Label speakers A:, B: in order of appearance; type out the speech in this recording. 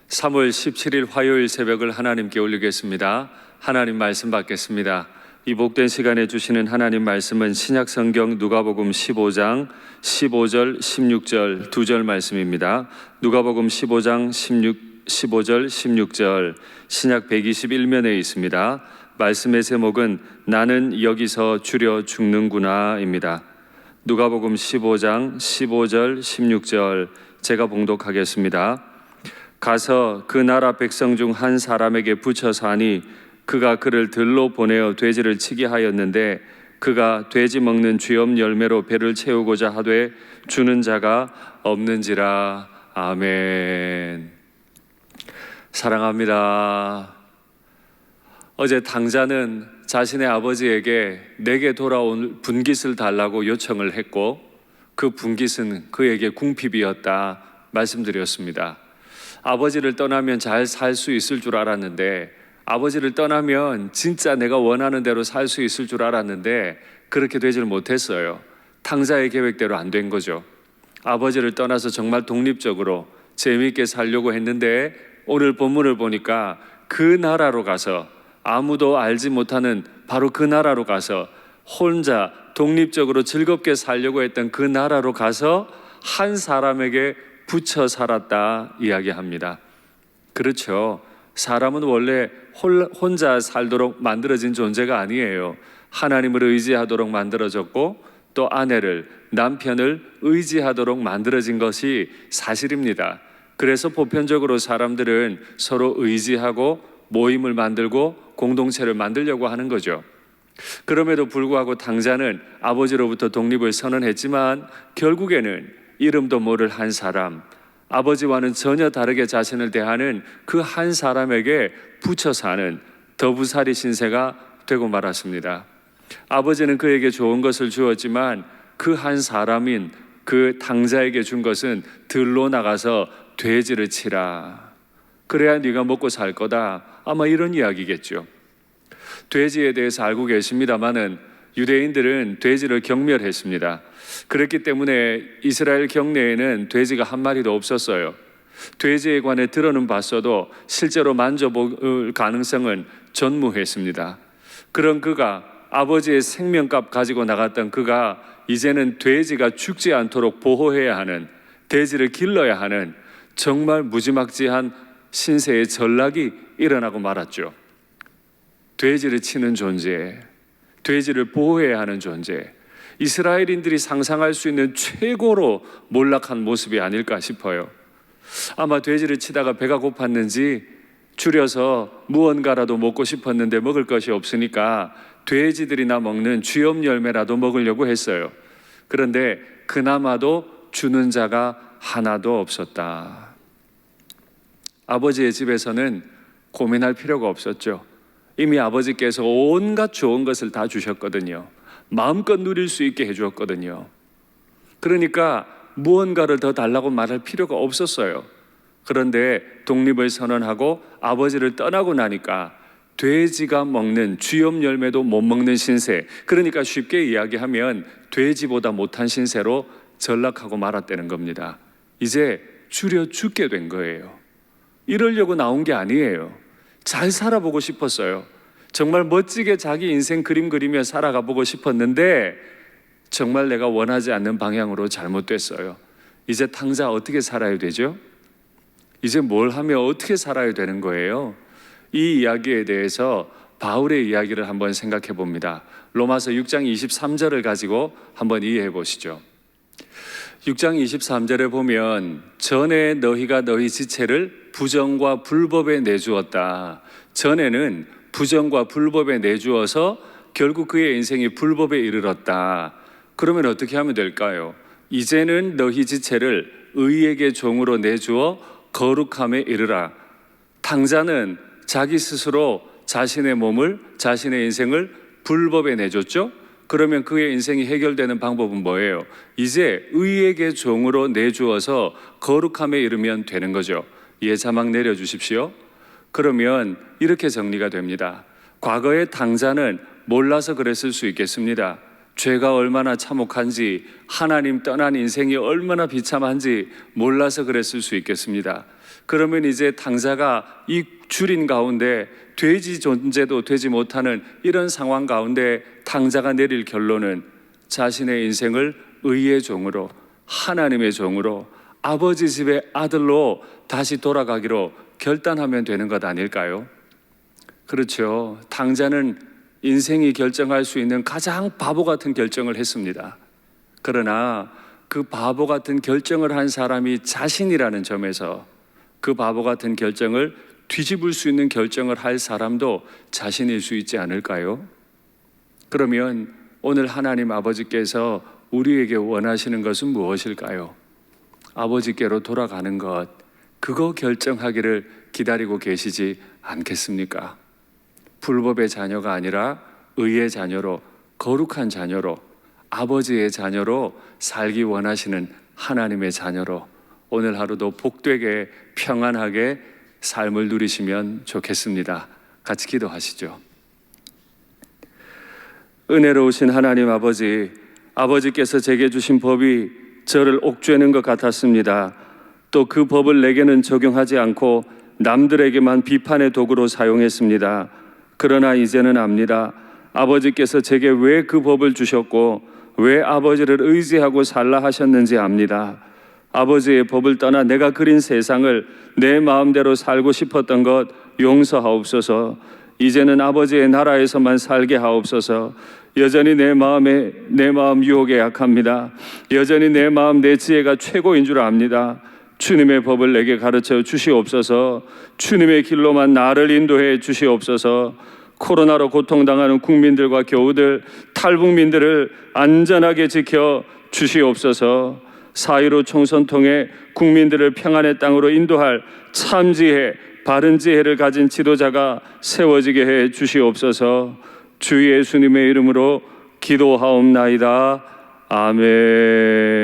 A: 3월 17일 화요일 새벽을 하나님께 올리겠습니다. 하나님 말씀 받겠습니다. 이 복된 시간에 주시는 하나님 말씀은 신약성경 누가복음 15장 15절 16절 두 절 말씀입니다. 누가복음 15장 15절 16절 신약 121면에 있습니다. 말씀의 제목은 나는 여기서 줄여 죽는구나 입니다. 누가복음 15장 15절 16절 제가 봉독하겠습니다. 가서 그 나라 백성 중 한 사람에게 붙여서 하니 그가 그를 들로 보내어 돼지를 치게 하였는데 그가 돼지 먹는 쥐엄 열매로 배를 채우고자 하되 주는 자가 없는지라. 아멘. 사랑합니다. 어제 당자는 자신의 아버지에게 내게 돌아온 분깃을 달라고 요청을 했고 그 분깃은 그에게 궁핍이었다 말씀드렸습니다. 아버지를 떠나면 잘 살 수 있을 줄 알았는데, 아버지를 떠나면 진짜 내가 원하는 대로 살 수 있을 줄 알았는데 그렇게 되질 못했어요. 탕자의 계획대로 안 된 거죠. 아버지를 떠나서 정말 독립적으로 재미있게 살려고 했는데 오늘 본문을 보니까 그 나라로 가서, 아무도 알지 못하는 바로 그 나라로 가서 혼자 독립적으로 즐겁게 살려고 했던 그 나라로 가서 한 사람에게 붙여 살았다 이야기합니다. 그렇죠. 사람은 원래 혼자 살도록 만들어진 존재가 아니에요. 하나님을 의지하도록 만들어졌고 또 아내를, 남편을 의지하도록 만들어진 것이 사실입니다. 그래서 보편적으로 사람들은 서로 의지하고 모임을 만들고 공동체를 만들려고 하는 거죠. 그럼에도 불구하고 당자는 아버지로부터 독립을 선언했지만 결국에는 이름도 모를 한 사람, 아버지와는 전혀 다르게 자신을 대하는 그 한 사람에게 붙여 사는 더부살이 신세가 되고 말았습니다. 아버지는 그에게 좋은 것을 주었지만 그 한 사람인 그 당자에게 준 것은 들로 나가서 돼지를 치라. 그래야 네가 먹고 살 거다. 아마 이런 이야기겠죠. 돼지에 대해서 알고 계십니다마는 유대인들은 돼지를 경멸했습니다. 그렇기 때문에 이스라엘 경내에는 돼지가 한 마리도 없었어요. 돼지에 관해 들어는 봤어도 실제로 만져볼 가능성은 전무했습니다. 그런 그가, 아버지의 생명값 가지고 나갔던 그가 이제는 돼지가 죽지 않도록 보호해야 하는, 돼지를 길러야 하는 정말 무지막지한 신세의 전락이 일어나고 말았죠. 돼지를 치는 존재, 돼지를 보호해야 하는 존재, 이스라엘인들이 상상할 수 있는 최고로 몰락한 모습이 아닐까 싶어요. 아마 돼지를 치다가 배가 고팠는지 줄여서 무언가라도 먹고 싶었는데 먹을 것이 없으니까 돼지들이나 먹는 쥐엄 열매라도 먹으려고 했어요. 그런데 그나마도 주는 자가 하나도 없었다. 아버지의 집에서는 고민할 필요가 없었죠. 이미 아버지께서 온갖 좋은 것을 다 주셨거든요. 마음껏 누릴 수 있게 해주었거든요. 그러니까 무언가를 더 달라고 말할 필요가 없었어요. 그런데 독립을 선언하고 아버지를 떠나고 나니까 돼지가 먹는 쥐엄 열매도 못 먹는 신세, 그러니까 쉽게 이야기하면 돼지보다 못한 신세로 전락하고 말았다는 겁니다. 이제 줄여 죽게 된 거예요. 이러려고 나온 게 아니에요. 잘 살아보고 싶었어요. 정말 멋지게 자기 인생 그림 그리며 살아가 보고 싶었는데 정말 내가 원하지 않는 방향으로 잘못됐어요. 이제 탕자 어떻게 살아야 되죠? 이제 뭘 하며 어떻게 살아야 되는 거예요? 이 이야기에 대해서 바울의 이야기를 한번 생각해 봅니다. 로마서 6장 23절을 가지고 한번 이해해 보시죠. 6장 23절에 보면 전에 너희가 너희 지체를 부정과 불법에 내주었다. 전에는 부정과 불법에 내주어서 결국 그의 인생이 불법에 이르렀다. 그러면 어떻게 하면 될까요? 이제는 너희 지체를 의에게 종으로 내주어 거룩함에 이르라. 당자는 자기 스스로 자신의 몸을, 자신의 인생을 불법에 내줬죠? 그러면 그의 인생이 해결되는 방법은 뭐예요? 이제 의에게 종으로 내주어서 거룩함에 이르면 되는 거죠. 예, 자막 내려주십시오. 그러면 이렇게 정리가 됩니다. 과거의 당자는 몰라서 그랬을 수 있겠습니다. 죄가 얼마나 참혹한지, 하나님 떠난 인생이 얼마나 비참한지 몰라서 그랬을 수 있겠습니다. 그러면 이제 당자가 이 줄인 가운데 돼지 존재도 되지 못하는 이런 상황 가운데 당자가 내릴 결론은 자신의 인생을 의의 종으로, 하나님의 종으로, 아버지 집의 아들로 다시 돌아가기로 결단하면 되는 것 아닐까요? 그렇죠. 당자는 인생이 결정할 수 있는 가장 바보 같은 결정을 했습니다. 그러나 그 바보 같은 결정을 한 사람이 자신이라는 점에서 그 바보 같은 결정을 뒤집을 수 있는 결정을 할 사람도 자신일 수 있지 않을까요? 그러면 오늘 하나님 아버지께서 우리에게 원하시는 것은 무엇일까요? 아버지께로 돌아가는 것, 그거 결정하기를 기다리고 계시지 않겠습니까? 불법의 자녀가 아니라 의의 자녀로, 거룩한 자녀로, 아버지의 자녀로 살기 원하시는 하나님의 자녀로 오늘 하루도 복되게 평안하게 삶을 누리시면 좋겠습니다. 같이 기도하시죠. 은혜로우신 하나님 아버지, 아버지께서 제게 주신 법이 저를 옥죄는 것 같았습니다. 또 그 법을 내게는 적용하지 않고 남들에게만 비판의 도구로 사용했습니다. 그러나 이제는 압니다. 아버지께서 제게 왜 그 법을 주셨고 왜 아버지를 의지하고 살라 하셨는지 압니다. 아버지의 법을 떠나 내가 그린 세상을 내 마음대로 살고 싶었던 것 용서하옵소서. 이제는 아버지의 나라에서만 살게 하옵소서. 여전히 내 마음 유혹에 약합니다. 여전히 내 마음 내 지혜가 최고인 줄 압니다. 주님의 법을 내게 가르쳐 주시옵소서. 주님의 길로만 나를 인도해 주시옵소서. 코로나로 고통당하는 국민들과 교우들, 탈북민들을 안전하게 지켜 주시옵소서. 4.15 총선 통해 국민들을 평안의 땅으로 인도할 참지혜, 바른 지혜를 가진 지도자가 세워지게 해 주시옵소서. 주 예수님의 이름으로 기도하옵나이다. 아멘.